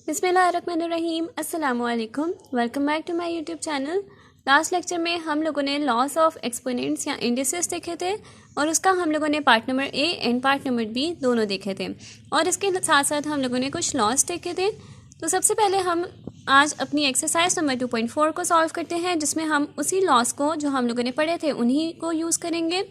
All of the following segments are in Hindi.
बिस्मिल्लाहिर्रहमानिर्रहीम। अस्सलामुअलैकुम। Welcome back to my YouTube channel. Last lecture में हम लोगों ने लॉस ऑफ एक्सपोनेंट्स या इंडिसेस देखे थे और उसका हम लोगों ने part number A and part number B दोनों देखे थे और इसके साथ साथ हम लोगों ने कुछ लॉस देखे थे। तो सबसे पहले हम आज अपनी एक्सरसाइज नंबर 2.4 को सॉल्व करते हैं, जिसमें हम उसी लॉस को जो हम लोगों ने पढ़े थे उन्हीं को यूज़ करेंगे।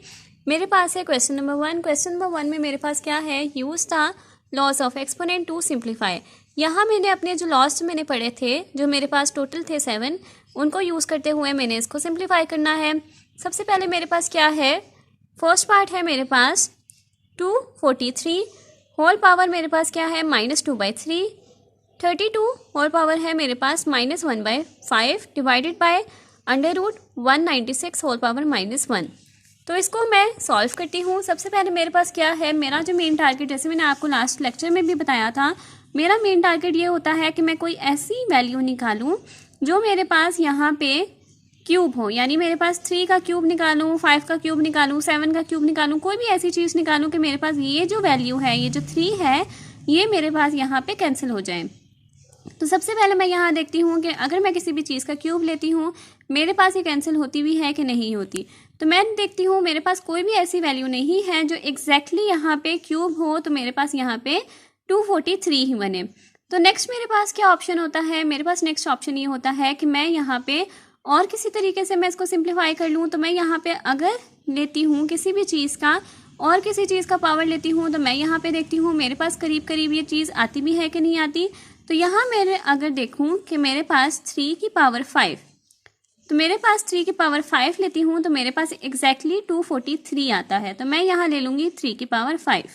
मेरे पास है क्वेश्चन नंबर 1। क्वेश्चन नंबर 1 में मेरे पास क्या है, use the laws of exponent to simplify. यहाँ मैंने अपने जो लॉस मैंने पढ़े थे, जो मेरे पास टोटल थे 7, उनको यूज़ करते हुए मैंने इसको सिंप्लीफाई करना है। सबसे पहले मेरे पास क्या है, फर्स्ट पार्ट है मेरे पास 243 होल पावर मेरे पास क्या है -2/3। 32 होल पावर है मेरे पास -1/5 डिवाइडेड बाय √196 होल पावर -1। तो इसको मैं सॉल्व करती हूँ। सबसे पहले मेरे पास क्या है, मेरा जो मेन टारगेट, जैसे मैंने आपको लास्ट लेक्चर में भी बताया था, मेरा मेन टारगेट ये होता है कि मैं कोई ऐसी वैल्यू निकालूं जो मेरे पास यहाँ पे क्यूब हो, यानी मेरे पास 3 का क्यूब निकालूं, 5 का क्यूब निकालूं, 7 का क्यूब निकालूं, कोई भी ऐसी चीज़ निकालूं कि मेरे पास ये जो वैल्यू है, ये जो 3 है, ये मेरे पास यहाँ पे कैंसिल हो जाए। तो सबसे पहले मैं यहाँ देखती हूँ कि अगर मैं किसी भी चीज़ का क्यूब लेती हूँ, मेरे पास ये कैंसिल होती भी है कि नहीं होती। तो मैं देखती हूँ मेरे पास कोई भी ऐसी वैल्यू नहीं है जो एग्जैक्टली यहाँ पे क्यूब हो, तो मेरे पास यहाँ पे 243 ही बने। तो नेक्स्ट मेरे पास क्या ऑप्शन होता है, मेरे पास नेक्स्ट ऑप्शन ये होता है कि मैं यहाँ पे और किसी तरीके से मैं इसको सिंप्लीफाई कर लूँ। तो मैं यहाँ पे अगर लेती हूँ किसी भी चीज़ का और किसी चीज़ का पावर लेती हूँ, तो मैं यहाँ पे देखती हूँ मेरे पास करीब करीब ये चीज़ आती भी है कि नहीं आती। तो यहाँ मेरे अगर देखूँ कि मेरे पास 3 की पावर 5, तो मेरे पास 3 की पावर 5 लेती हूँ तो मेरे पास एग्जैक्टली 243 आता है। तो मैं यहाँ ले लूँगी 3 की पावर 5।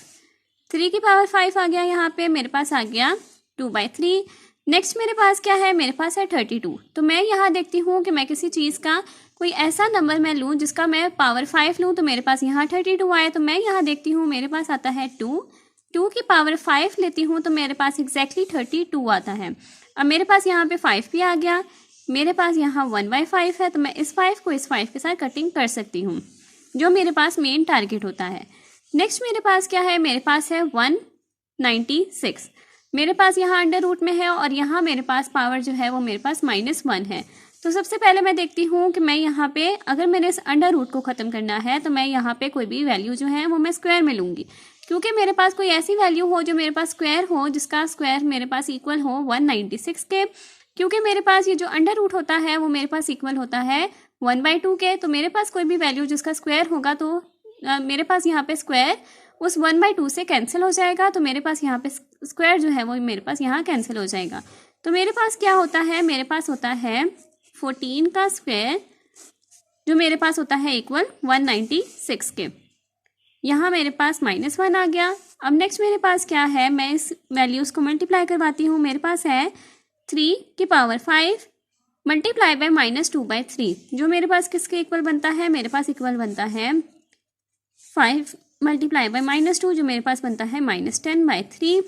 3 की पावर 5 आ गया, यहाँ पे मेरे पास आ गया 2/3। नेक्स्ट मेरे पास क्या है, मेरे पास है 32। तो मैं यहाँ देखती हूँ कि मैं किसी चीज़ का कोई ऐसा नंबर मैं लूँ जिसका मैं पावर 5 लूँ, तो मेरे पास यहाँ 32 आए। तो मैं यहाँ देखती हूँ मेरे पास आता है 2 की पावर 5 लेती हूँ तो मेरे पास एग्जैक्टली 32 आता है। अब मेरे पास यहाँ पे 5 भी आ गया, मेरे पास यहाँ 1/5 है, तो मैं इस 5 को इस 5 के साथ कटिंग कर सकती हूँ, जो मेरे पास मेन टारगेट होता है। नेक्स्ट मेरे पास क्या है, मेरे पास है 196। मेरे पास यहाँ अंडर रूट में है और यहाँ मेरे पास पावर जो है वो मेरे पास -1 है। तो सबसे पहले मैं देखती हूँ कि मैं यहाँ पे अगर मैंने इस अंडर रूट को ख़त्म करना है तो मैं यहाँ पे कोई भी वैल्यू जो है वो मैं स्क्वायर में लूँगी, क्योंकि मेरे पास कोई ऐसी वैल्यू हो जो मेरे पास स्क्वायर हो, जिसका स्क्वायर मेरे पास इक्वल हो 196 के। क्योंकि मेरे पास ये जो अंडर रूट होता है वो मेरे पास इक्वल होता है 1/2 के। तो मेरे पास कोई भी वैल्यू जिसका स्क्वायर होगा तो मेरे पास यहाँ पे स्क्वायर उस 1/2 से कैंसिल हो जाएगा। तो मेरे पास यहाँ पे स्क्वायर जो है वो मेरे पास यहाँ कैंसिल हो जाएगा। तो मेरे पास क्या होता है, मेरे पास होता है 14 का स्क्वायर, जो मेरे पास होता है इक्वल 196 के। यहाँ मेरे पास -1 आ गया। अब नेक्स्ट मेरे पास क्या है, मैं इस वैल्यूज़ को मल्टीप्लाई करवाती हूँ। मेरे पास है 3 की पावर 5 मल्टीप्लाई बाय -2/3, जो मेरे पास किसके इक्वल बनता है, मेरे पास इक्वल बनता है 5 मल्टीप्लाई बाय -2, जो मेरे पास बनता है -10/3।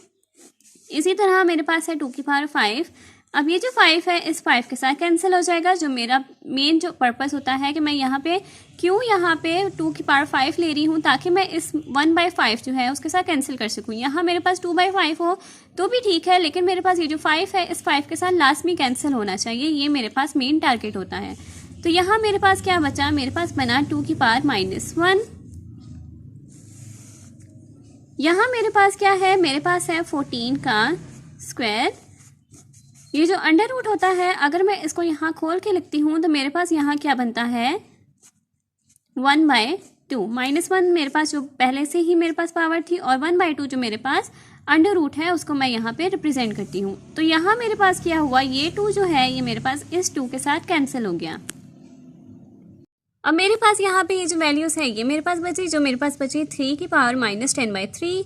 इसी तरह मेरे पास है 2 की पावर 5। अब ये जो 5 है इस 5 के साथ कैंसिल हो जाएगा। जो मेरा मेन जो पर्पस होता है कि मैं यहाँ पे क्यों यहाँ पे 2 की पावर 5 ले रही हूँ, ताकि मैं इस 1/5 जो है उसके साथ कैंसिल कर सकूँ। यहाँ मेरे पास 2/5 हो तो भी ठीक है, लेकिन मेरे पास ये जो 5 है इस 5 के साथ लास्ट में कैंसिल होना चाहिए। ये मेरे पास मेन टारगेट होता है। तो यहाँ मेरे पास क्या बचा, मेरे पास बना 2 की पावर -1। यहाँ मेरे पास क्या है, मेरे पास है 14 का स्क्वायर। ये जो अंडर रूट होता है, अगर मैं इसको यहाँ खोल के लिखती हूँ तो मेरे पास यहाँ क्या बनता है 1/2। -1 मेरे पास जो पहले से ही मेरे पास पावर थी, और 1/2 जो मेरे पास अंडर रूट है उसको मैं यहाँ पे रिप्रेजेंट करती हूँ। तो यहाँ मेरे पास क्या हुआ, ये 2 जो है ये मेरे पास इस 2 के साथ कैंसिल हो गया। अब मेरे पास यहाँ पे ये जो वैल्यूज़ है ये मेरे पास बची, जो मेरे पास बची 3 की पावर -10/3,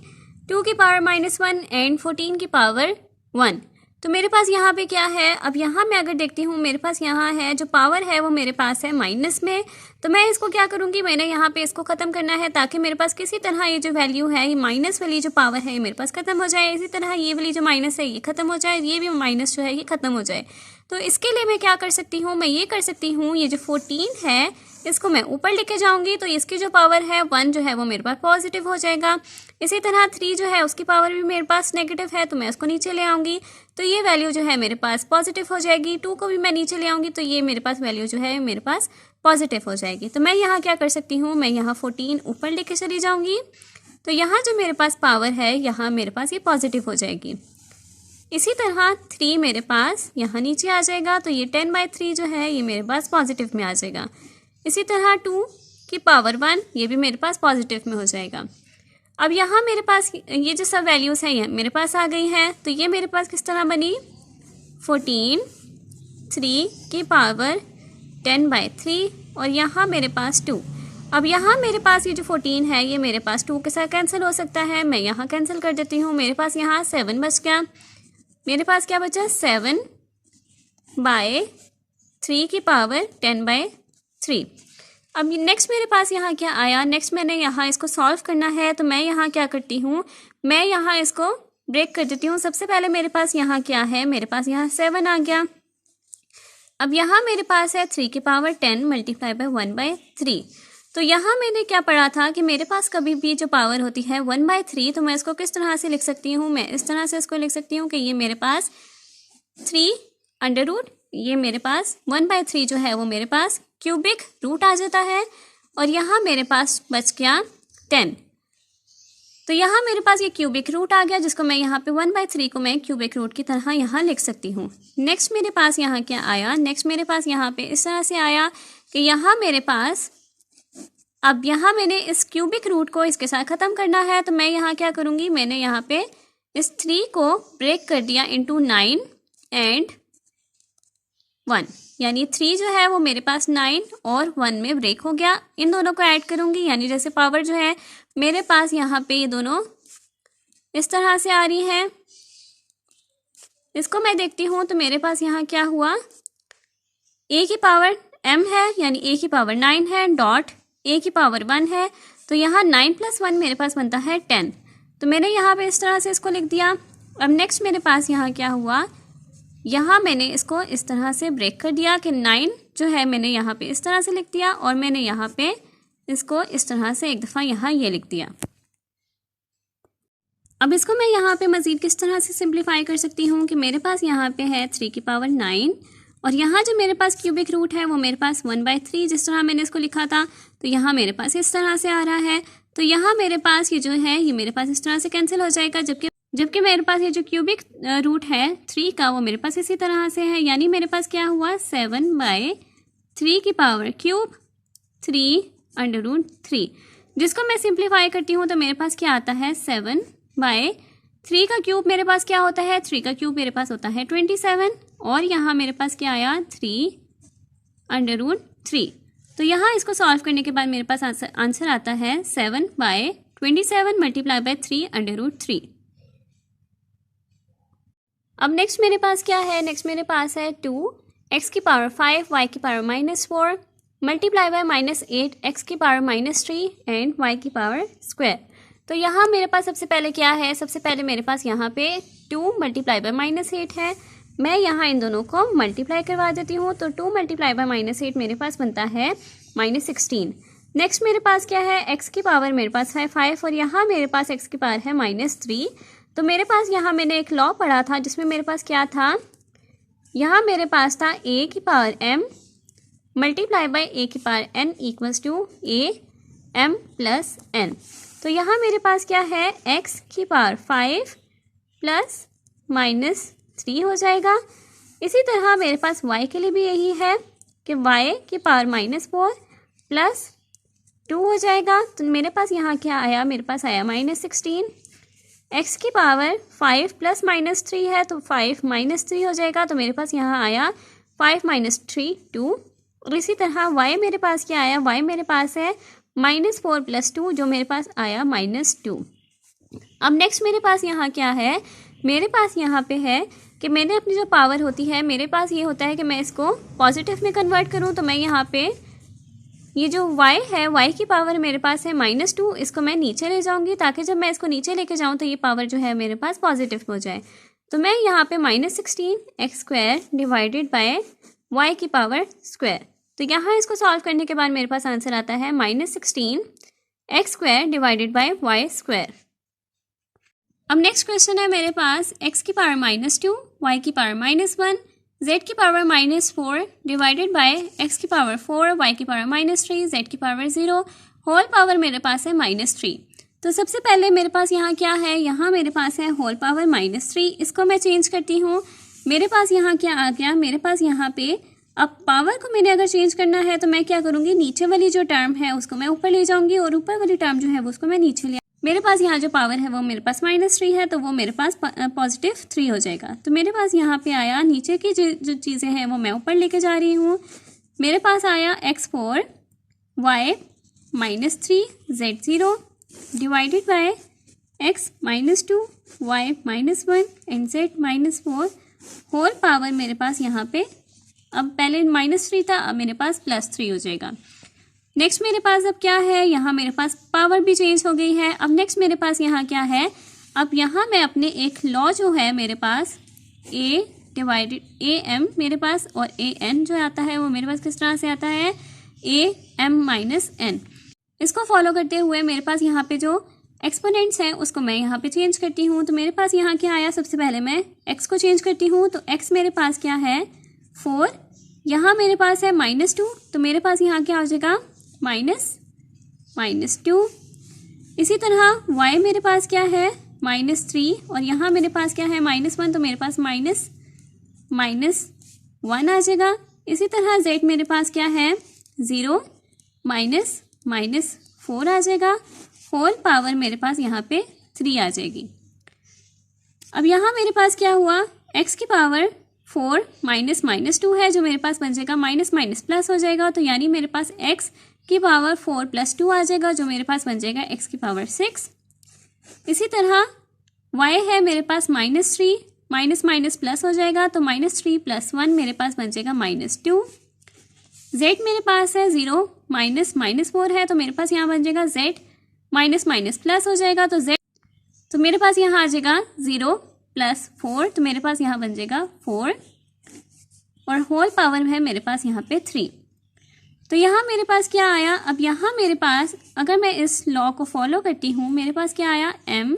2 की पावर -1 एंड 14 की पावर 1। तो मेरे पास यहाँ पे क्या है, अब यहाँ मैं अगर देखती हूँ मेरे पास यहाँ है जो पावर है वो मेरे पास है माइनस में। तो मैं इसको क्या करूँगी, मैंने यहाँ पे इसको ख़त्म करना है ताकि मेरे पास किसी तरह ये जो वैल्यू है, ये माइनस वाली जो पावर है ये मेरे पास ख़त्म हो जाए। इसी तरह ये वाली जो माइनस है ये ख़त्म हो जाए, ये भी माइनस जो है ये ख़त्म हो जाए। तो इसके लिए मैं क्या कर सकती हूँ, मैं ये कर सकती हूँ, ये जो 14 है इसको मैं ऊपर लेके जाऊंगी तो इसकी जो पावर है 1 जो है वो मेरे पास पॉजिटिव हो जाएगा। इसी तरह 3 जो है उसकी पावर भी मेरे पास नेगेटिव है तो मैं उसको नीचे ले आऊँगी तो ये वैल्यू जो है मेरे पास पॉजिटिव हो जाएगी। 2 को भी मैं नीचे ले आऊँगी तो ये मेरे पास वैल्यू जो है मेरे पास पॉजिटिव हो जाएगी। तो मैं यहाँ क्या कर सकती हूँ, मैं यहाँ 14 ऊपर लेके चली जाऊँगी तो यहाँ जो मेरे पास पावर है यहाँ मेरे पास ये पॉजिटिव हो जाएगी। इसी तरह 3 मेरे पास यहाँ नीचे आ जाएगा तो ये 10/3 जो है ये मेरे पास पॉजिटिव में आ जाएगा। इसी तरह 2 की पावर 1 ये भी मेरे पास पॉजिटिव में हो जाएगा। अब यहाँ मेरे पास ये जो सब वैल्यूज़ हैं ये मेरे पास आ गई हैं तो ये मेरे पास किस तरह बनी, 14 3 की पावर 10/3 और यहाँ मेरे पास 2। अब यहाँ मेरे पास ये जो 14 है ये मेरे पास 2 के साथ कैंसिल हो सकता है, मैं यहाँ कैंसिल कर देती हूँ। मेरे पास यहाँ 7 बच गया, मेरे पास क्या बचा 7/3 की पावर 10/3। अब नेक्स्ट मेरे पास यहाँ क्या आया, नेक्स्ट मैंने यहाँ इसको सॉल्व करना है तो मैं यहाँ क्या करती हूँ, मैं यहाँ इसको ब्रेक कर देती हूँ। सबसे पहले मेरे पास यहाँ क्या है, मेरे पास यहाँ 7 आ गया। अब यहाँ मेरे पास है 3 की पावर 10 मल्टीप्लाई बाय 1/3। तो यहाँ मैंने क्या पढ़ा था कि मेरे पास कभी भी जो पावर होती है 1/3 तो मैं इसको किस तरह से लिख सकती हूँ, मैं इस तरह से इसको लिख सकती हूँ कि ये मेरे पास 3 ये मेरे पास 1/3 जो है वो मेरे पास क्यूबिक रूट आ जाता है और यहाँ मेरे पास बच गया 10। तो यहाँ मेरे पास ये क्यूबिक रूट आ गया जिसको मैं यहाँ पे 1/3 को मैं क्यूबिक रूट की तरह यहाँ लिख सकती हूँ। नेक्स्ट मेरे पास यहाँ क्या आया, नेक्स्ट मेरे पास यहाँ पे इस तरह से आया कि यहाँ मेरे पास अब यहाँ मैंने इस क्यूबिक रूट को इसके साथ ख़त्म करना है तो मैं यहाँ क्या करूँगी, मैंने यहाँ पे इस 3 को ब्रेक कर दिया इंटू 9 एंड 1, यानी 3 जो है वो मेरे पास 9 और 1 में ब्रेक हो गया। इन दोनों को ऐड करूँगी यानी जैसे पावर जो है मेरे पास यहाँ पे ये दोनों इस तरह से आ रही है, इसको मैं देखती हूँ तो मेरे पास यहाँ क्या हुआ, a की पावर m है यानी a की पावर 9 है डॉट a की पावर 1 है तो यहाँ 9 + 1 मेरे पास बनता है 10। तो मैंने यहाँ पे इस तरह से इसको लिख दिया। अब नेक्स्ट मेरे पास यहाँ क्या हुआ, यहाँ मैंने इसको इस तरह से ब्रेक कर दिया कि 9 जो है मैंने यहाँ पे इस तरह से लिख दिया और मैंने यहाँ पे इसको इस तरह से एक दफ़ा यहाँ ये लिख दिया। अब इसको मैं यहाँ पे मज़ीद किस तरह से सिंप्लीफाई कर सकती हूँ कि मेरे पास यहाँ पे है 3 की पावर 9 और यहाँ जो मेरे पास क्यूबिक रूट है वो मेरे पास 1/3 जिस तरह मैंने इसको लिखा था तो यहाँ मेरे पास इस तरह से आ रहा है। तो यहाँ मेरे पास ये जो है ये मेरे पास इस तरह से कैंसिल हो जाएगा, जबकि मेरे पास ये जो क्यूबिक रूट है 3 का वो मेरे पास इसी तरह से है, यानी मेरे पास क्या हुआ 7/3 की पावर क्यूब 3/3, जिसको मैं सिंप्लीफाई करती हूँ तो मेरे पास क्या आता है 7/3 का क्यूब मेरे पास क्या होता है, 3 का क्यूब मेरे पास होता है 27 और यहाँ मेरे पास क्या आया 3/3। तो यहाँ इसको सॉल्व करने के बाद मेरे पास आंसर आता है 7/27 मल्टीप्लाई बाय 3/3। अब नेक्स्ट मेरे पास क्या है, नेक्स्ट मेरे पास है 2x की पावर 5 y की पावर -4 मल्टीप्लाई बाय -8 x की पावर -3 एंड y की पावर स्क्वायर। तो यहाँ मेरे पास सबसे पहले क्या है, सबसे पहले मेरे पास यहाँ पे 2 मल्टीप्लाई बाय -8 है। मैं यहाँ इन दोनों को मल्टीप्लाई करवा देती हूँ तो 2 मल्टीप्लाई बाय -8 मेरे पास बनता है -16। नेक्स्ट मेरे पास क्या है, x की पावर मेरे पास है 5 और यहाँ मेरे पास x की पावर है -3। तो मेरे पास यहाँ मैंने एक लॉ पढ़ा था जिसमें मेरे पास क्या था, यहाँ मेरे पास था a की power m multiply by a की power n equals to am plus n। तो यहाँ मेरे पास क्या है x की पावर 5 प्लस -3 हो जाएगा। इसी तरह मेरे पास y के लिए भी यही है कि y की पावर -4 प्लस 2 हो जाएगा। तो मेरे पास यहाँ क्या आया, मेरे पास आया -16। x की पावर 5 प्लस -3 है तो 5 -3 हो जाएगा। तो मेरे पास यहाँ आया 5 - 3 2। और इसी तरह y मेरे पास क्या आया, y मेरे पास है -4 प्लस 2 जो मेरे पास आया -2। अब नेक्स्ट मेरे पास यहाँ क्या है, मेरे पास यहाँ पे है कि मैंने अपनी जो पावर होती है मेरे पास ये होता है कि मैं इसको पॉजिटिव में कन्वर्ट करूँ। तो मैं यहाँ पे ये जो y है y की पावर मेरे पास है -2, इसको मैं नीचे ले जाऊँगी ताकि जब मैं इसको नीचे लेके जाऊँ तो ये पावर जो है मेरे पास पॉजिटिव हो जाए। तो मैं यहाँ पे -16 x² डिवाइडेड बाय y की पावर स्क्वायर तो यहाँ इसको सॉल्व करने के बाद मेरे पास आंसर आता है -16 x square divided by y square. अब नेक्स्ट क्वेश्चन है मेरे पास x की पावर -2, y की पावर -1, z की पावर -4 डिवाइडेड बाय x की पावर 4, y की पावर -3, z की पावर 0, होल पावर मेरे पास है -3। तो सबसे पहले मेरे पास यहाँ क्या है, यहाँ मेरे पास है होल पावर -3। इसको मैं चेंज करती हूँ। मेरे पास यहाँ क्या आ गया, मेरे पास यहाँ पे अब पावर को मैंने अगर चेंज करना है तो मैं क्या करूँगी, नीचे वाली जो टर्म है उसको मैं ऊपर ले जाऊँगी और ऊपर वाली टर्म जो है वो उसको मैं नीचे ले। मेरे पास यहाँ जो पावर है वो मेरे पास -3 है तो वो मेरे पास +3 हो जाएगा। तो मेरे पास यहाँ पे आया, नीचे की जो चीज़ें हैं वो मैं ऊपर लेके जा रही हूँ। मेरे पास आया x4 y -3 z0 divided by x -2 y -1 and z -4 whole power मेरे पास यहाँ पे, अब पहले -3 था, अब मेरे पास +3 हो जाएगा। नेक्स्ट मेरे पास अब क्या है, यहाँ मेरे पास पावर भी चेंज हो गई है। अब नेक्स्ट मेरे पास यहाँ क्या है, अब यहाँ मैं अपने एक लॉ जो है मेरे पास a डिवाइडेड am मेरे पास और an जो आता है वो मेरे पास किस तरह से आता है, am -n। इसको फॉलो करते हुए मेरे पास यहाँ पे जो एक्सपोनेंट्स हैं उसको मैं यहाँ पे चेंज करती हूँ। तो मेरे पास यहाँ क्या आया, सबसे पहले मैं x को चेंज करती हूँ। तो x मेरे पास क्या है 4, यहाँ मेरे पास है -2 तो मेरे पास यहाँ क्या हो जाएगा -2। इसी तरह y मेरे पास क्या है -3 और यहाँ मेरे पास क्या है -1 तो मेरे पास -1 आ जाएगा। इसी तरह z मेरे पास क्या है 0 -4 आ जाएगा। होल पावर मेरे पास यहाँ पे 3 आ जाएगी। अब यहाँ मेरे पास क्या हुआ, x की पावर 4 -2 है जो मेरे पास बन जाएगा माइनस प्लस हो जाएगा। तो यानी मेरे पास x की पावर 4 + 2 आ जाएगा जो मेरे पास बन जाएगा x की पावर 6। इसी तरह y है मेरे पास -3 माइनस प्लस हो जाएगा तो -3 + 1 मेरे पास बन जाएगा -2। z मेरे पास है 0 -4 है तो मेरे पास यहाँ बन जाएगा z माइनस प्लस हो जाएगा तो z, तो मेरे पास यहाँ आ जाएगा 0 + 4 तो मेरे पास यहाँ बन जाएगा 4 और होल पावर है मेरे पास यहाँ पे 3। तो यहाँ मेरे पास क्या आया, अब यहाँ मेरे पास अगर मैं इस लॉ को फॉलो करती हूँ मेरे पास क्या आया m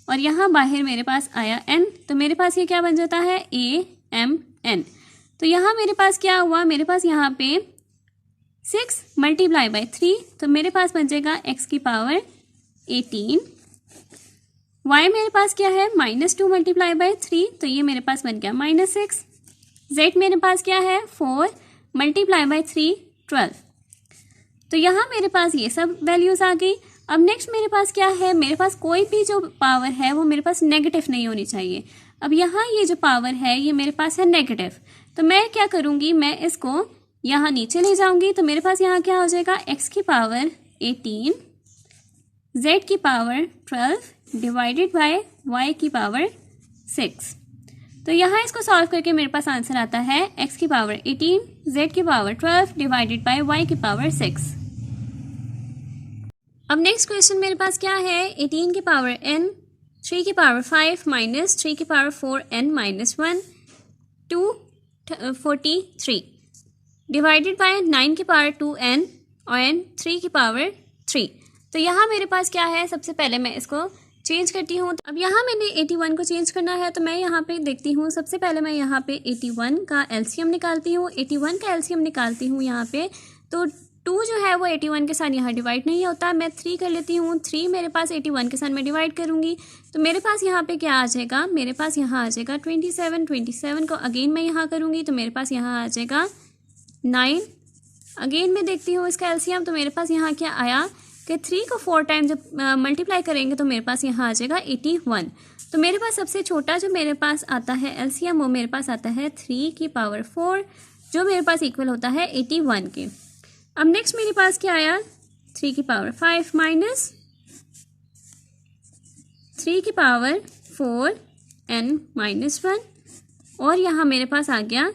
और यहाँ बाहर मेरे पास आया n तो मेरे पास ये क्या बन जाता है amn। तो यहाँ मेरे पास क्या हुआ, मेरे पास यहाँ पे 6 × 3 तो मेरे पास बन जाएगा x की पावर 18। y मेरे पास क्या है -2 × 3 तो ये मेरे पास बन गया -6। z मेरे पास क्या है 4 × 3 12। तो यहाँ मेरे पास ये सब वैल्यूज़ आ गई। अब नेक्स्ट मेरे पास क्या है, मेरे पास कोई भी जो पावर है वो मेरे पास नेगेटिव नहीं होनी चाहिए। अब यहाँ ये जो पावर है ये मेरे पास है नेगेटिव तो मैं क्या करूँगी, मैं इसको यहाँ नीचे ले जाऊँगी। तो मेरे पास यहाँ क्या हो जाएगा x की पावर 18 z की पावर 12 डिवाइडेड बाय y की पावर 6। तो यहाँ इसको सॉल्व करके मेरे पास आंसर आता है x की पावर 18 z की पावर 12 डिवाइडेड बाय y की पावर 6। अब नेक्स्ट क्वेश्चन मेरे पास क्या है, 18 की पावर n 3 की पावर 5 माइनस 3 की पावर 4n -1 243 डिवाइडेड बाय 9 की पावर 2n और n 3 की पावर 3। तो यहाँ मेरे पास क्या है, सबसे पहले मैं इसको चेंज करती हूँ। अब यहाँ मैंने 81 को चेंज करना है तो मैं यहाँ पे देखती हूँ, सबसे पहले मैं यहाँ पे 81 का एलसीएम निकालती हूँ। 81 का एलसीएम निकालती हूँ यहाँ पे तो 2 जो है वो 81 के साथ यहाँ डिवाइड नहीं होता, मैं 3 कर लेती हूँ। 3 मेरे पास 81 के साथ मैं डिवाइड करूँगी तो मेरे पास यहाँ पे क्या आ जाएगा, मेरे पास यहाँ आ जाएगा 27 को अगेन मैं यहाँ करूँगी तो मेरे पास यहाँ आ जाएगा 9। अगेन मैं देखती हूँ इसका एलसीएम तो मेरे पास यहाँ क्या आया कि 3 को 4 टाइम जब मल्टीप्लाई करेंगे तो मेरे पास यहाँ आ जाएगा 81। तो मेरे पास सबसे छोटा जो मेरे पास आता है एलसीएम वो मेरे पास आता है 3 की पावर 4 जो मेरे पास इक्वल होता है 81 के। अब नेक्स्ट मेरे पास क्या आया, 3 की पावर 5 माइनस 3 की पावर 4n -1 और यहाँ मेरे पास आ गया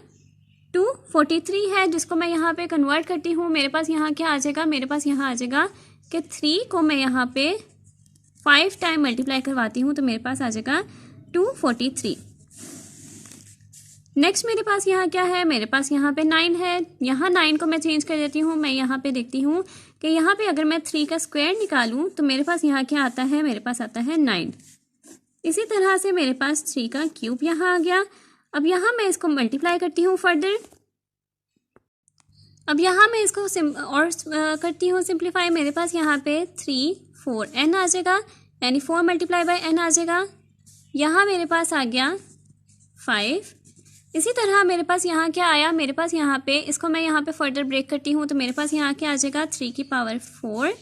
243 है जिसको मैं यहाँ पे कन्वर्ट करती हूँ। मेरे पास यहाँ क्या आ जाएगा, मेरे पास यहाँ आ जाएगा कि 3 को मैं यहाँ पे 5 टाइम मल्टीप्लाई करवाती हूँ तो मेरे पास आ जाएगा 243। नेक्स्ट मेरे पास यहाँ क्या है, मेरे पास यहाँ पे 9 है। यहाँ 9 को मैं चेंज कर देती हूँ। मैं यहाँ पे देखती हूँ कि यहाँ पे अगर मैं 3 का स्क्वायर निकालूँ तो मेरे पास यहाँ क्या आता है, मेरे पास आता है 9। इसी तरह से मेरे पास 3 का क्यूब यहाँ आ गया। अब यहाँ मैं इसको मल्टीप्लाई करती हूँ फर्दर। अब यहाँ मैं इसको करती हूँ सिंप्लीफाई। मेरे पास यहाँ पे 3 4 n आ जाएगा, यानी 4 मल्टीप्लाई बाय n आ जाएगा। यहाँ मेरे पास आ गया 5। इसी तरह मेरे पास यहाँ क्या आया, मेरे पास यहाँ पे इसको मैं यहाँ पे फर्दर ब्रेक करती हूँ तो मेरे पास यहाँ क्या आ जाएगा 3 की पावर 4।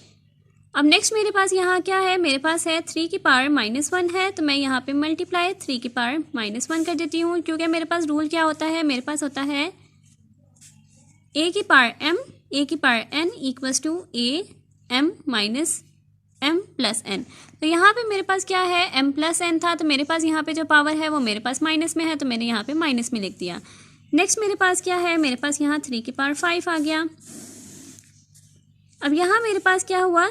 अब नेक्स्ट मेरे पास यहाँ क्या है, मेरे पास है 3 की पावर -1 है, तो मैं यहाँ पे मल्टीप्लाई 3 की पावर -1 कर देती हूँ, क्योंकि मेरे पास रूल क्या होता है, मेरे पास होता है a की पावर m a की power n equals to a m minus m plus n। तो यहाँ पे मेरे पास क्या है, m प्लस n था, तो मेरे पास यहाँ पे जो पावर है वो मेरे पास माइनस में है, तो मैंने यहाँ पे माइनस में लिख दिया। नेक्स्ट मेरे पास क्या है, मेरे पास यहाँ 3 की पावर 5 आ गया। अब यहाँ मेरे पास क्या हुआ,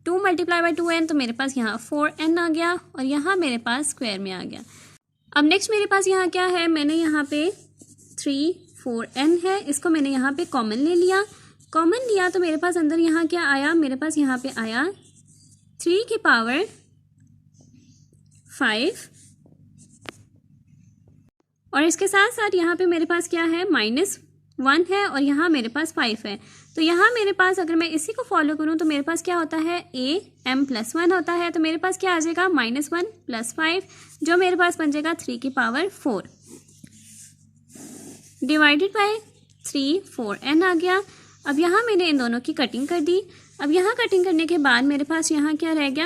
2 मल्टीप्लाई बाई 2n, तो मेरे पास यहाँ 4n आ गया और यहाँ मेरे पास स्क्वायर में आ गया। अब नेक्स्ट मेरे पास यहाँ क्या है, मैंने यहाँ पे 3 4n है, इसको मैंने यहाँ पे कॉमन ले लिया। कॉमन लिया तो मेरे पास अंदर यहाँ क्या आया, मेरे पास यहाँ पे आया 3 की पावर 5 और इसके साथ साथ यहाँ पे मेरे पास क्या है, -1 है और यहाँ मेरे पास 5 है। तो यहाँ मेरे पास अगर मैं इसी को फॉलो करूँ तो मेरे पास क्या होता है, a m प्लस 1 होता है, तो मेरे पास क्या आ जाएगा -1 प्लस 5, जो मेरे पास बन जाएगा 3 की पावर 4 डिवाइडेड बाय 3 4n आ गया। अब यहाँ मैंने इन दोनों की कटिंग कर दी। अब यहाँ कटिंग करने के बाद मेरे पास यहाँ क्या रह गया,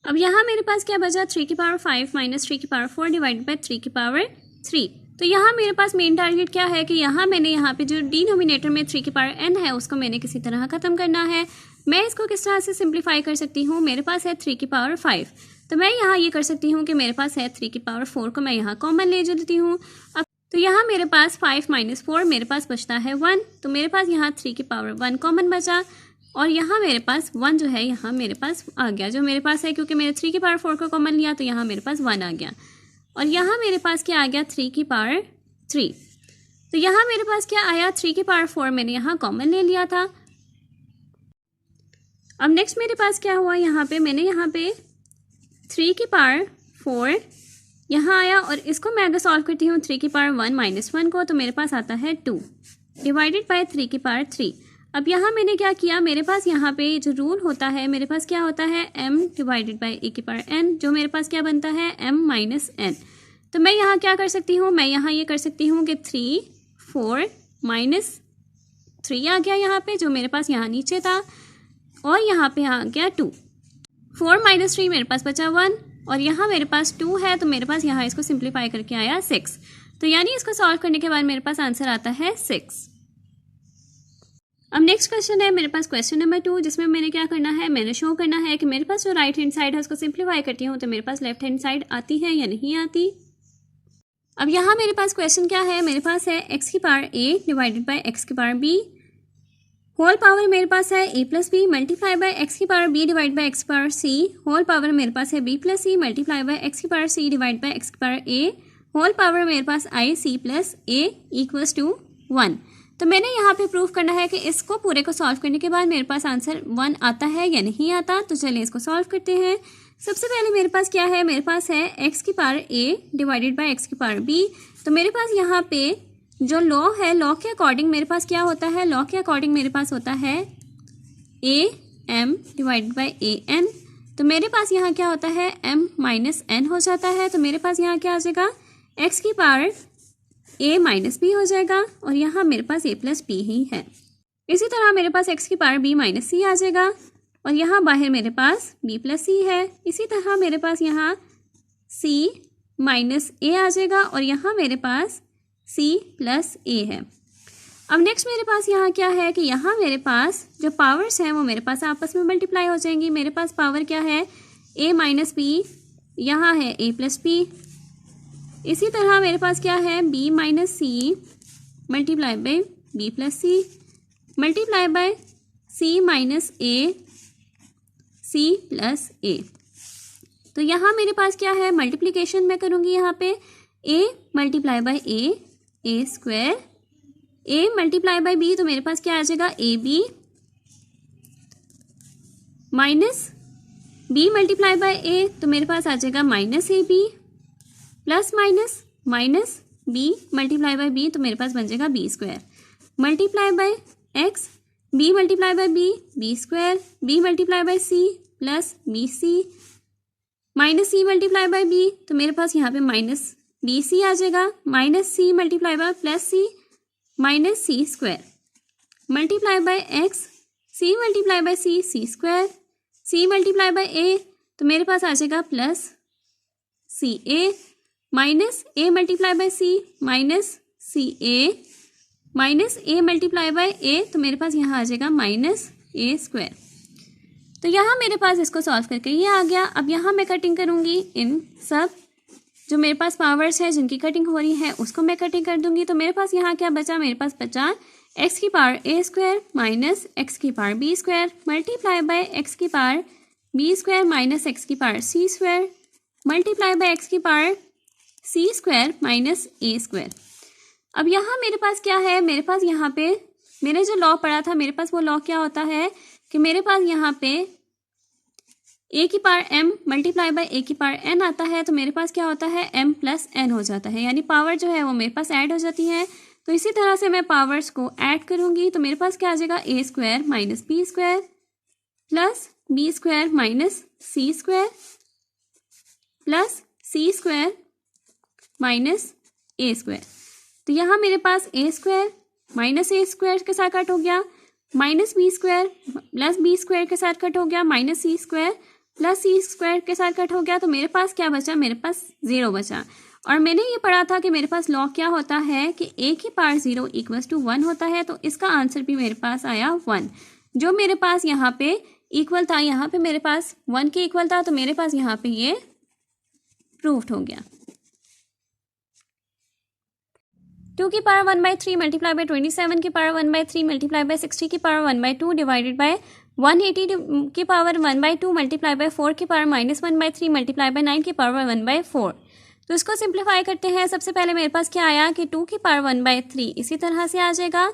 अब यहाँ मेरे पास क्या बचा, 3 की पावर 5 माइनस 3 की पावर 4 डिवाइडेड बाय 3 की पावर 3। तो यहाँ मेरे पास मेन टारगेट क्या है कि यहाँ मैंने यहाँ पे जो डिनोमिनेटर में 3 की पावर n है उसको मैंने किसी तरह ख़त्म करना है। मैं इसको किस तरह से सिंप्लीफाई कर सकती हूँ, मेरे पास है 3 की पावर 5, तो मैं यहाँ ये कर सकती हूँ कि मेरे पास है 3 की पावर 4 को मैं यहाँ कॉमन ले देती हूँ। अब तो यहाँ मेरे पास 5 माइनस 4 मेरे पास बचता है 1, तो मेरे पास यहाँ 3 की पावर 1 कॉमन बचा और यहाँ मेरे पास 1 जो है यहाँ मेरे पास आ गया, जो मेरे पास है, क्योंकि मैंने 3 की पावर 4 को कॉमन लिया तो यहाँ मेरे पास 1 आ गया और यहाँ मेरे पास क्या आ गया, 3 की पावर 3। तो यहाँ मेरे पास क्या आया, 3 की पावर 4 मैंने यहाँ कॉमन ले लिया था। अब नेक्स्ट मेरे पास क्या हुआ, यहाँ पे मैंने यहाँ पे 3 की पावर 4 यहाँ आया और इसको मैं अगर सॉल्व करती हूँ 3 की पावर 1 माइनस 1 को, तो मेरे पास आता है 2 डिवाइडेड बाय 3 की पावर 3। अब यहाँ मैंने क्या किया, मेरे पास यहाँ पे जो रूल होता है, मेरे पास क्या होता है m डिवाइडेड बाय a की पावर n, जो मेरे पास क्या बनता है m माइनस n। तो मैं यहाँ क्या कर सकती हूँ, मैं यहाँ ये कर सकती हूँ कि 3 4 माइनस 3 आ गया यहाँ पे, जो मेरे पास यहाँ नीचे था, और यहाँ पे आ गया 2। 4 माइनस 3 मेरे पास बचा 1 और यहाँ मेरे पास 2 है, तो मेरे पास यहाँ इसको सिंप्लीफाई करके आया 6। तो यानी इसको सॉल्व करने के बाद मेरे पास आंसर आता है 6। अब नेक्स्ट क्वेश्चन है मेरे पास क्वेश्चन नंबर 2, जिसमें मैंने क्या करना है, मैंने शो करना है कि मेरे पास जो राइट हैंड साइड है उसको सिंप्लीफाई करती हूँ तो मेरे पास लेफ्ट हैंड साइड आती है या नहीं आती। अब यहाँ मेरे पास क्वेश्चन क्या है, मेरे पास है x की power a divided by x की पावर b होल पावर मेरे पास है a plus B multiply by x की power b divide by x की पावर c होल पावर मेरे पास है b plus c multiply by x की power c divide by x की पावर a होल पावर मेरे पास i c plus a equals to 1। तो मैंने यहाँ पे प्रूफ करना है कि इसको पूरे को सॉल्व करने के बाद मेरे पास आंसर 1 आता है या नहीं आता। तो चलिए इसको सॉल्व करते हैं। सबसे पहले मेरे पास क्या है, मेरे पास है x की power a divided by x की पावर b। तो मेरे पास यहाँ पे जो लॉ है, लॉ के अकॉर्डिंग मेरे पास क्या होता है, लॉ के अकॉर्डिंग मेरे पास होता है a m divided by a n। तो मेरे पास यहाँ क्या होता है, m माइनस n हो जाता है। तो मेरे पास यहाँ क्या आ जाएगा, x की पावर a माइनस बी हो जाएगा और यहाँ मेरे पास a प्लस बी ही है। इसी तरह मेरे पास x की पावर b माइनस सी आ जाएगा और यहाँ बाहर मेरे पास b प्लस सी है। इसी तरह मेरे पास यहाँ c माइनस a आ जाएगा और यहाँ मेरे पास c प्लस a है। अब नेक्स्ट मेरे पास यहाँ क्या है कि यहाँ मेरे पास जो पावर्स हैं वो मेरे पास आपस में मल्टीप्लाई हो जाएंगी। मेरे पास पावर क्या है, a माइनस बी, यहाँ है a प्लस बी। इसी तरह मेरे पास क्या है, b minus C multiply by b plus C multiply by c minus a c plus a। तो यहाँ मेरे पास क्या है, मल्टीप्लिकेशन मैं करूँगी यहाँ पे a multiply by a A square, A multiply by B तो मेरे पास क्या आ जाएगा A B, minus B multiply by A तो मेरे पास आ जाएगा minus A B, plus minus minus B multiply by B तो मेरे पास बन जाएगा B square, multiply by X, B multiply by B square, B multiply by C plus B C, minus C multiply by B तो मेरे पास यहाँ पे माइनस बी सी आ जाएगा, minus C multiply by plus C minus C square, multiply by X, C multiply by C square, C multiply by A तो मेरे पास आ जाएगा plus C A, minus A multiply by C minus C A, minus A multiply by A तो मेरे पास यहाँ आ जाएगा माइनस ए स्क्वायर। तो यहाँ मेरे पास इसको सॉल्व करके ये आ गया। अब यहाँ मैं कटिंग करूँगी, इन सब जो मेरे पास पावर्स है जिनकी कटिंग हो रही है उसको मैं कटिंग कर दूंगी। तो मेरे पास यहाँ क्या बचा, मेरे पास बचा एक्स की power A square minus X की power B square multiply by X की power B square minus X की power C square multiply by X की power C square minus A square. अब यहाँ मेरे पास क्या है, मेरे पास यहाँ पे मैंने जो लॉ पढ़ा था, मेरे पास वो लॉ क्या होता है कि मेरे पास यहाँ पे ए की पावर m मल्टीप्लाई बाय ए की पावर n आता है, तो मेरे पास क्या होता है m प्लस n हो जाता है, यानी पावर जो है वो मेरे पास ऐड हो जाती है। तो इसी तरह से मैं पावर्स को ऐड करूँगी तो मेरे पास क्या आ जाएगा A square minus B square plus B square minus C square plus C square minus A square. तो यहाँ मेरे पास A square minus A square के साथ कट हो गया, minus B square plus B square के साथ कट हो गया, minus C square plus C square के साथ कट हो गया। तो मेरे पास क्या बचा, मेरे पास 0 बचा। और मैंने ये पढ़ा था कि मेरे पास लॉ क्या होता है कि ए की पावर 0 इक्वल्स टू 1 होता है। तो इसका आंसर भी मेरे पास आया 1, जो मेरे पास यहाँ पे इक्वल था, यहाँ पे मेरे पास 1 के इक्वल था, तो मेरे पास यहाँ पे ये प्रूव्ड हो गया। 2 की पावर 1/3 मल्टीप्लाई बाय 27 की पावर 1/3 मल्टीप्लाई बाय 60 की पावर 1/2 डिवाइडेड बाय 180 की पावर 1/2 मल्टीप्लाई बाय 4 की पावर -1/3 मल्टीप्लाई बाय 9 की पावर 1/4। तो इसको सिंप्लीफाई करते हैं। सबसे पहले मेरे पास क्या आया कि 2 की पावर 1/3 इसी तरह से आ जाएगा।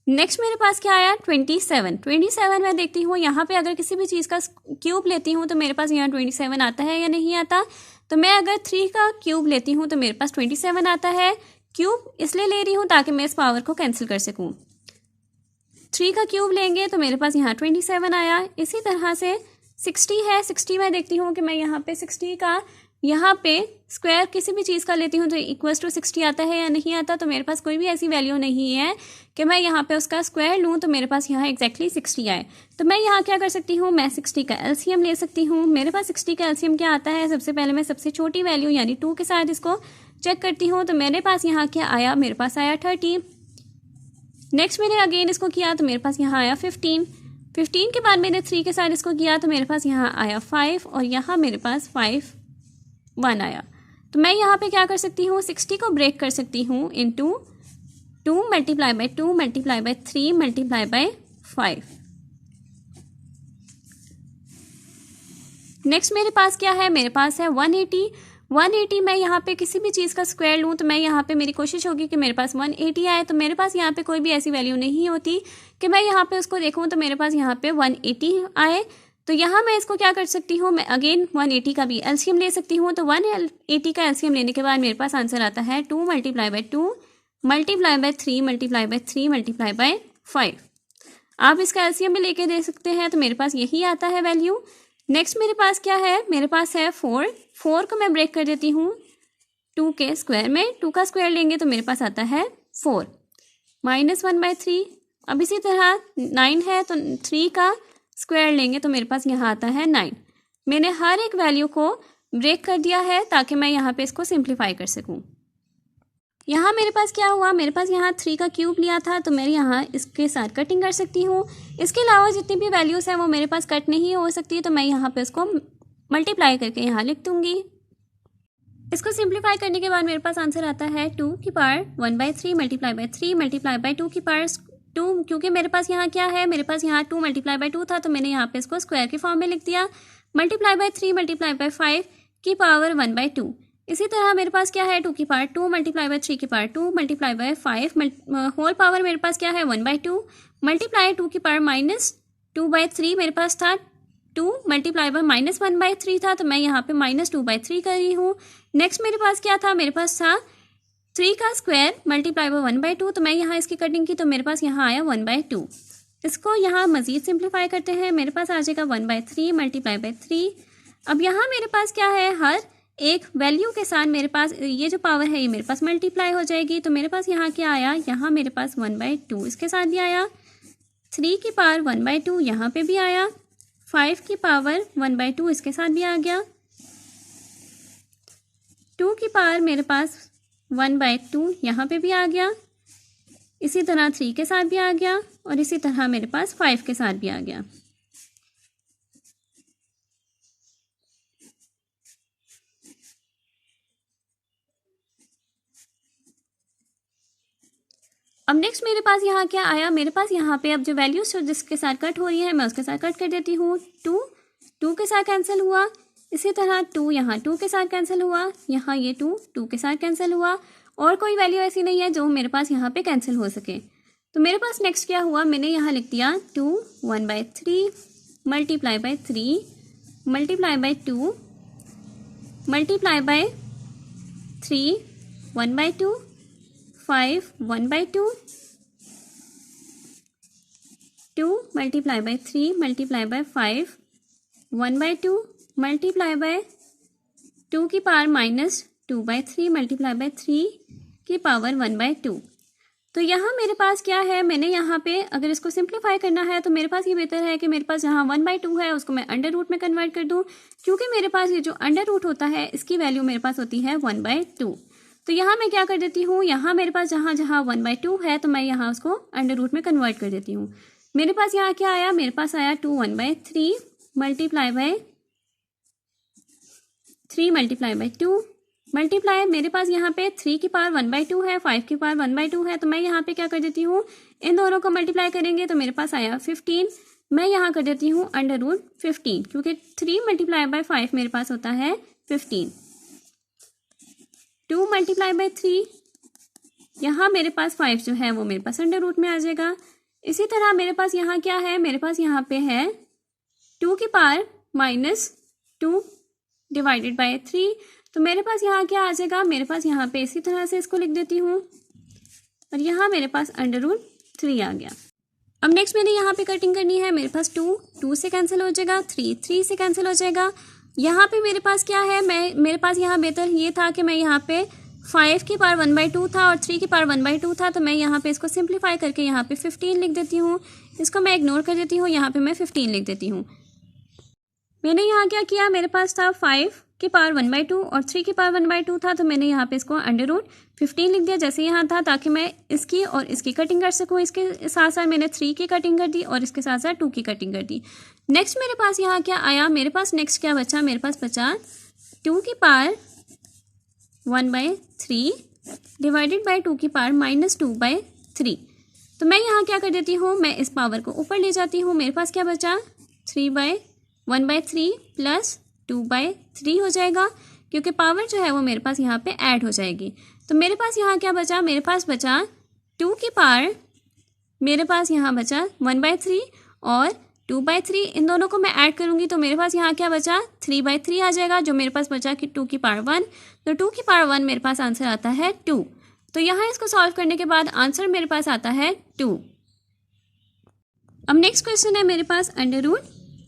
नेक्स्ट मेरे पास क्या आया 27 मैं देखती हूँ यहाँ पे अगर किसी भी चीज़ का क्यूब लेती हूँ तो मेरे पास यहाँ 27 आता है या नहीं आता। तो मैं अगर 3 का क्यूब लेती हूँ तो मेरे पास 27 आता है। क्यूब इसलिए ले रही हूँ ताकि मैं इस पावर को कैंसिल कर सकूँ। 3 का क्यूब लेंगे तो मेरे पास यहाँ 27 आया। इसी तरह से 60 है, 60 मैं देखती हूँ कि मैं यहाँ पे 60 का यहाँ पे स्क्वायर किसी भी चीज़ का लेती हूँ तो इक्वल्स टू 60 आता है या नहीं आता। तो मेरे पास कोई भी ऐसी वैल्यू नहीं है कि मैं यहाँ पे उसका स्क्वायर लूँ तो मेरे पास यहाँ एग्जैक्टली 60 आए। तो मैं यहाँ क्या कर सकती हूँ, मैं 60 का एलसीएम ले सकती हूँ। मेरे पास 60 का एलसीएम क्या आता है, सबसे पहले मैं सबसे छोटी वैल्यू यानी 2 के साथ इसको चेक करती हूँ। तो मेरे पास यहाँ क्या आया, मेरे पास आया 30। नेक्स्ट मैंने अगेन इसको किया तो मेरे पास यहाँ आया 15 के बाद मैंने 3 के साथ इसको किया तो मेरे पास यहाँ आया 5 और यहाँ मेरे पास 1 आया। तो मैं यहाँ पे क्या कर सकती हूँ, 60 को ब्रेक कर सकती हूँ into 2 multiply bye 2 multiply by 3 multiply by 5। Next मेरे पास क्या है, मेरे पास है 180 मैं यहाँ पे किसी भी चीज़ का स्क्वायर लूँ तो मैं यहाँ पे मेरी कोशिश होगी कि मेरे पास 180 आए। तो मेरे पास यहाँ पे कोई भी ऐसी वैल्यू नहीं होती कि मैं यहाँ पे उसको देखूँ तो मेरे पास यहाँ पे 180 आए। तो यहाँ मैं इसको क्या कर सकती हूँ, मैं अगेन 180 का भी एलसीएम ले सकती हूँ। तो 180 का एलसीएम लेने के बाद मेरे पास आंसर आता है 2 multiply bye 2 multiply by 3 multiply by 3 multiply by 5। आप इसका एलसीएम भी लेके दे सकते हैं तो मेरे पास यही आता है वैल्यू। नेक्स्ट मेरे पास क्या है, मेरे पास है 4 को मैं ब्रेक कर देती हूँ 2 के स्क्वायर में। 2 का स्क्वायर लेंगे तो मेरे पास आता है 4 -1/3। अब इसी तरह 9 है तो 3 का स्क्वायर लेंगे तो मेरे पास यहाँ आता है 9। मैंने हर एक वैल्यू को ब्रेक कर दिया है ताकि मैं यहाँ पे इसको सिंप्लीफाई कर सकूँ। यहाँ मेरे पास क्या हुआ, मेरे पास यहाँ 3 का क्यूब लिया था तो मैं यहाँ इसके साथ कटिंग कर सकती हूँ। इसके अलावा जितनी भी वैल्यूज़ हैं वो मेरे पास कट नहीं हो सकती, तो मैं यहाँ पे उसको मल्टीप्लाई करके यहाँ लिख दूँगी। इसको सिंप्लीफाई करने के बाद मेरे पास आंसर आता है 2 की power 1/3 multiply by 3 multiply by 2 की पावर 2। क्योंकि मेरे पास यहाँ क्या है, मेरे पास यहाँ 2 मल्टीप्लाई बाय 2 था तो मैंने यहाँ पे इसको स्क्वायर की फॉर्म में लिख दिया। मल्टीप्लाई बाय 3 मल्टीप्लाई बाय 5 की पावर 1/2। इसी तरह मेरे पास क्या है 2 की पावर 2 मल्टीप्लाई बाय 3 की power 2 multiply by 5 whole power मेरे पास क्या है 1/2 मल्टीप्लाई 2 की पावर -2/3 मेरे पास था 2 मल्टीप्लाई बाय -1/3 था, तो मैं यहाँ पे -2/3 कर रही हूँ। नेक्स्ट मेरे पास क्या था, मेरे पास था 3 का स्क्वायर मल्टीप्लाई बाय 1/2, तो मैं यहाँ इसकी कटिंग की तो मेरे पास यहाँ आया 1/2। इसको यहाँ मज़ीद सिंप्लीफाई करते हैं, मेरे पास आ जाएगा 1/3 मल्टीप्लाई बाय 3। अब यहाँ मेरे पास क्या है, हर एक वैल्यू के साथ मेरे पास ये जो पावर है ये मेरे पास मल्टीप्लाई हो जाएगी, तो मेरे पास यहाँ क्या आया, यहाँ मेरे पास 1/2 इसके साथ भी आया, 3 की पावर 1/2 यहाँ पे भी आया, 5 की पावर 1/2 इसके साथ भी आ गया, 2 की पावर मेरे पास 1/2 यहाँ पे भी आ गया, इसी तरह 3 के साथ भी आ गया और इसी तरह मेरे पास 5 के साथ भी आ गया। अब नेक्स्ट मेरे पास यहाँ क्या आया, मेरे पास यहाँ पे अब जो वैल्यूज जिसके साथ कट हो रही है मैं उसके साथ कट कर देती हूँ। 2 के साथ कैंसिल हुआ, इसी तरह 2 यहाँ 2 के साथ कैंसिल हुआ, यहाँ ये 2 के साथ कैंसिल हुआ और कोई वैल्यू ऐसी नहीं है जो मेरे पास यहाँ पे कैंसिल हो सके। तो मेरे पास नेक्स्ट क्या हुआ, मैंने यहाँ लिख दिया 2 1/3 multiply by 3 multiply by 2 multiply by 3 1/2 5 1/2 2 multiply by 3 multiply by 5 1/2 multiply by 2 की पावर -2/3 मल्टीप्लाई बाय 3 की पावर 1/2। तो यहाँ मेरे पास क्या है, मैंने यहाँ पे अगर इसको सिंप्लीफाई करना है तो मेरे पास ये बेहतर है कि मेरे पास यहाँ 1/2 है उसको मैं अंडर रूट में कन्वर्ट कर दूँ, क्योंकि मेरे पास ये जो अंडर रूट होता है इसकी वैल्यू मेरे पास होती है 1/2। तो यहाँ मैं क्या कर देती हूँ, यहाँ मेरे पास जहाँ जहाँ 1/2 है तो मैं यहाँ उसको अंडर रूट में कन्वर्ट कर देती हूँ। मेरे पास यहाँ क्या आया, मेरे पास आया 2 1/3 multiply by 3 multiply by 2 multiply मेरे पास यहाँ पे 3 की पावर 1/2 है, 5 की पावर 1/2 है, तो मैं यहाँ पे क्या कर देती हूँ, इन दोनों को मल्टीप्लाई करेंगे तो मेरे पास आया 15। मैं यहाँ कर देती हूँ अंडर रूट 15, क्योंकि 3 मल्टीप्लाई बाय 5 मेरे पास होता है 15। 2 मल्टीप्लाई बाय 3, यहाँ मेरे पास 5 जो है वो मेरे पास अंडर रूट में आ जाएगा। इसी तरह मेरे पास यहाँ क्या है, मेरे पास यहाँ पे है 2 की पावर -2 डिवाइडेड बाय 3, तो मेरे पास यहाँ क्या आ जाएगा, मेरे पास यहाँ पे इसी तरह से इसको लिख देती हूँ और यहाँ मेरे पास अंडर रूट 3 आ गया। अब नेक्स्ट मैंने यहाँ पे कटिंग करनी है, मेरे पास 2 से कैंसिल हो जाएगा, 3 से कैंसिल हो जाएगा। यहाँ पे मेरे पास क्या है, मेरे पास यहाँ बेहतर ये था कि मैं यहाँ पे 5 की पावर 1/2 था और 3 की पावर 1/2 था, तो मैं यहाँ पे इसको सिंप्लीफाई करके यहाँ पे 15 लिख देती हूँ। इसको मैं इग्नोर कर देती हूँ, यहाँ पे मैं 15 लिख देती हूँ। मैंने यहाँ क्या किया, मेरे पास था 5 की पावर 1/2 और 3 की पावर 1/2 था, तो मैंने यहाँ पे इसको अंडर रूट 15 लिख दिया जैसे यहाँ था, ताकि मैं इसकी और इसकी कटिंग कर सकूँ। इसके साथ साथ मैंने 3 की कटिंग कर दी और इसके साथ साथ 2 की कटिंग कर दी। नेक्स्ट मेरे पास यहाँ क्या आया, मेरे पास नेक्स्ट क्या बचा, मेरे पास बचा 2 की पावर 1/3 डिवाइडेड बाय 2 की पावर -2/3। तो मैं यहाँ क्या कर देती हूँ, मैं इस पावर को ऊपर ले जाती हूँ। मेरे पास क्या बचा 3/1/3 प्लस 2/3 हो जाएगा, क्योंकि पावर जो है वो मेरे पास यहाँ पे ऐड हो जाएगी। तो मेरे पास यहाँ क्या बचा, मेरे पास बचा 2 की पावर, मेरे पास यहाँ बचा 1/3 और 2/3, इन दोनों को मैं ऐड करूँगी तो मेरे पास यहाँ क्या बचा 3/3 आ जाएगा, जो मेरे पास बचा कि 2 की पावर 1। तो 2 की पावर 1 मेरे पास आंसर आता है 2। तो यहाँ इसको सॉल्व करने के बाद आंसर मेरे पास आता है 2। अब नेक्स्ट क्वेश्चन है मेरे पास अंडर रूट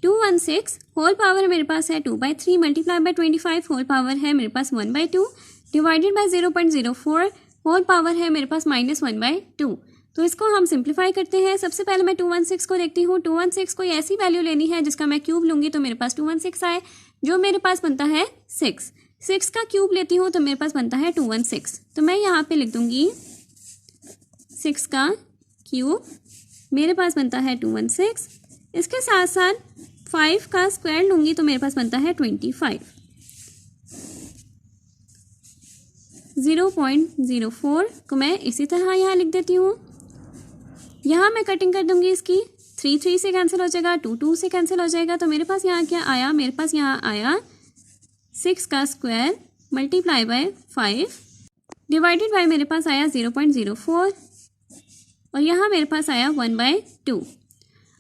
216 होल पावर मेरे पास है 2/3 मल्टीप्लाई बाय 25 होल पावर है मेरे पास 1/2 डिवाइडेड बाय 0.04 होल पावर है मेरे पास -1/2। तो इसको हम सिंप्लीफाई करते हैं। सबसे पहले मैं 216 को देखती हूँ। 216 को ऐसी वैल्यू लेनी है जिसका मैं क्यूब लूँगी तो मेरे पास 216 आए, जो मेरे पास बनता है 6। 6 का क्यूब लेती हूँ तो मेरे पास बनता है 216। तो मैं यहाँ पे लिख दूँगी 6 का क्यूब, मेरे पास बनता है 216। इसके साथ साथ 5 का स्क्वायर लूँगी तो मेरे पास बनता है 25। 0.04 को मैं इसी तरह यहाँ लिख देती हूँ। यहाँ मैं कटिंग कर दूंगी इसकी, 3 से कैंसिल हो जाएगा, 2 से कैंसिल हो जाएगा। तो मेरे पास यहाँ क्या आया, मेरे पास यहाँ आया 6 का square multiply by 5 divided by मेरे पास आया 0.04 और यहाँ मेरे पास आया 1/2।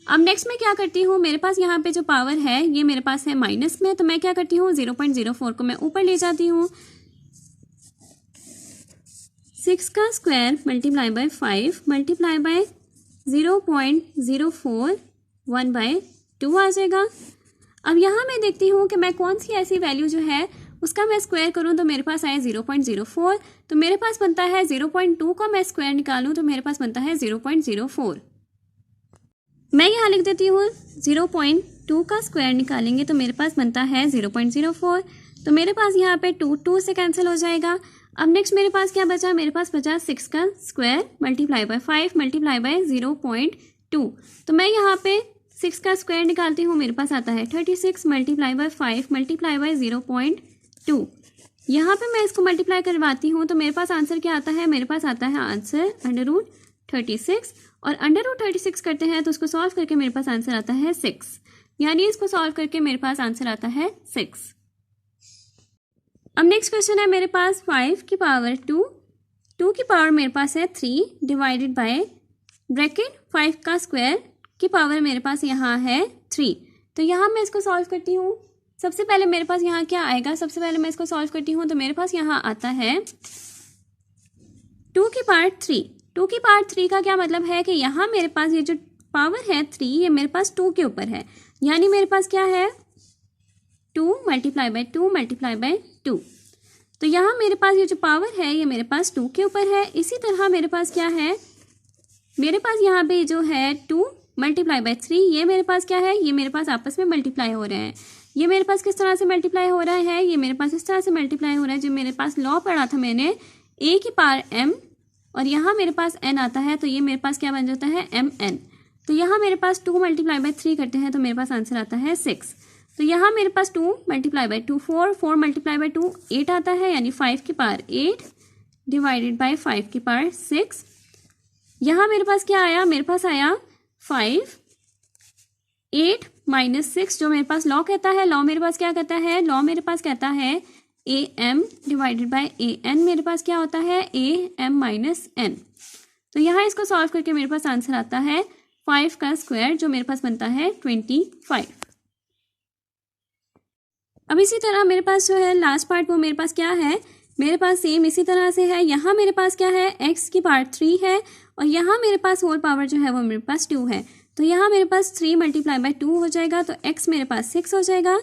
अब नेक्स्ट मैं क्या करती हूँ, मेरे पास यहाँ पे जो पावर है ये मेरे पास है माइनस में, तो मैं क्या करती हूँ 0.04 को मैं ऊपर ले जाती हूँ। 6 का square multiply by 5 multiply by 0.04 1/2 आ जाएगा। अब यहाँ मैं देखती हूँ कि मैं कौन सी ऐसी वैल्यू जो है उसका मैं स्क्वायर करूँ तो मेरे पास आया 0.04, तो मेरे पास बनता है 0.2 का मैं स्क्वायर निकालूँ तो मेरे पास बनता है 0.04। मैं यहाँ लिख देती हूँ 0.2 का स्क्वायर निकालेंगे तो मेरे पास बनता है 0.04, तो मेरे पास यहाँ पे 2 से कैंसिल हो जाएगा। अब नेक्स्ट मेरे पास क्या बचा, मेरे पास बचा 6 का square multiply by 5 multiply by 0.2, तो मैं यहाँ पे 6 का स्क्वायर निकालती हूँ, मेरे पास आता है 36 मल्टीप्लाई बाय 5 मल्टीप्लाई बाय 0.2। यहाँ पे मैं इसको मल्टीप्लाई करवाती हूँ तो मेरे पास आंसर क्या आता है, मेरे पास आता है आंसर √36 और √36 करते हैं तो उसको सॉल्व करके मेरे पास आंसर आता है 6, यानी इसको सॉल्व करके मेरे पास आंसर आता है 6। अब नेक्स्ट क्वेश्चन है मेरे पास 5 की पावर 2 की पावर मेरे पास है 3 डिवाइडेड बाय ब्रैकेट 5 का स्क्वायर की पावर मेरे पास यहाँ है 3, तो यहाँ मैं इसको सॉल्व करती हूँ। सबसे पहले मेरे पास यहाँ क्या आएगा, सबसे पहले मैं इसको सॉल्व करती हूँ तो मेरे पास यहाँ आता है 2 की पावर 3। 2 की पावर 3 का क्या मतलब है कि यहाँ मेरे पास ये जो पावर है 3 ये मेरे पास 2 के ऊपर है, यानी मेरे पास क्या है 2 मल्टीप्लाई बाय 2 मल्टीप्लाई बाय 2, तो यहाँ मेरे पास ये जो पावर है ये मेरे पास 2 के ऊपर है। इसी तरह मेरे पास क्या है, मेरे पास यहाँ पे जो है 2 मल्टीप्लाई बाय 3 ये मेरे पास क्या है, ये मेरे पास आपस में मल्टीप्लाई हो रहे हैं। ये मेरे पास किस तरह से मल्टीप्लाई हो रहा है, ये मेरे पास इस तरह से मल्टीप्लाई हो रहा है, जो मेरे पास लॉ पढ़ा था मैंने a की पावर m और यहाँ मेरे पास n आता है, तो ये मेरे पास क्या बन जाता है mn। तो यहाँ मेरे पास 2 मल्टीप्लाई बाय 3 करते हैं तो मेरे पास आंसर आता है 6। तो यहाँ मेरे पास 2 मल्टीप्लाई बाय 2 4 मल्टीप्लाई बाय 2 8 आता है, यानी 5 की पावर 8 डिवाइडेड बाय 5 की पावर 6। यहाँ मेरे पास क्या आया, मेरे पास आया 5 8 माइनस 6, जो मेरे पास लॉ कहता है, लॉ मेरे पास क्या कहता है, लॉ मेरे पास कहता है am डिवाइडेड बाय an, मेरे पास क्या होता है am माइनस n। तो यहाँ इसको सॉल्व करके मेरे पास आंसर आता है 5 का स्क्वायर, जो मेरे पास बनता है 25। अब इसी तरह मेरे पास जो है लास्ट पार्ट वो मेरे पास क्या है, मेरे पास सेम इसी तरह से है। यहाँ मेरे पास क्या है x की पावर 3 है और यहाँ मेरे पास होल पावर जो है वो मेरे पास 2 है, तो यहाँ मेरे पास 3 मल्टीप्लाई बाय 2 हो जाएगा, तो x मेरे पास 6 हो जाएगा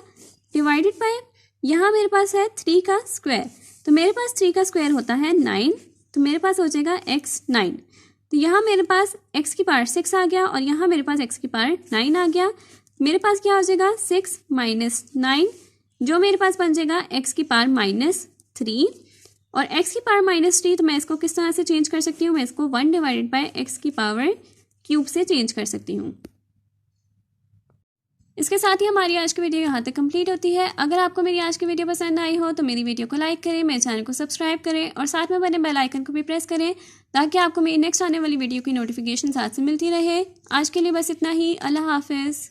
डिवाइडेड बाय यहाँ मेरे पास है 3 का स्क्वायर, तो मेरे पास 3 का स्क्वायर होता है 9, तो मेरे पास हो जाएगा x 9। तो यहाँ मेरे पास x की पावर 6 आ गया और यहाँ मेरे पास x की पावर 9 आ गया। मेरे पास क्या हो जाएगा 6 माइनस 9, जो मेरे पास बन जाएगा x की पावर -3 और x की पावर -3, तो मैं इसको किस तरह से चेंज कर सकती हूँ, मैं इसको 1 डिवाइडेड बाय x की पावर क्यूब से चेंज कर सकती हूँ। इसके साथ ही हमारी आज की वीडियो यहाँ तक कंप्लीट होती है। अगर आपको मेरी आज की वीडियो पसंद आई हो तो मेरी वीडियो को लाइक करें, मेरे चैनल को सब्सक्राइब करें और साथ में बने बेल आइकन को भी प्रेस करें ताकि आपको मेरी नेक्स्ट आने वाली वीडियो की नोटिफिकेशन साथ से मिलती रहे। आज के लिए बस इतना ही। अल्लाह हाफिज़।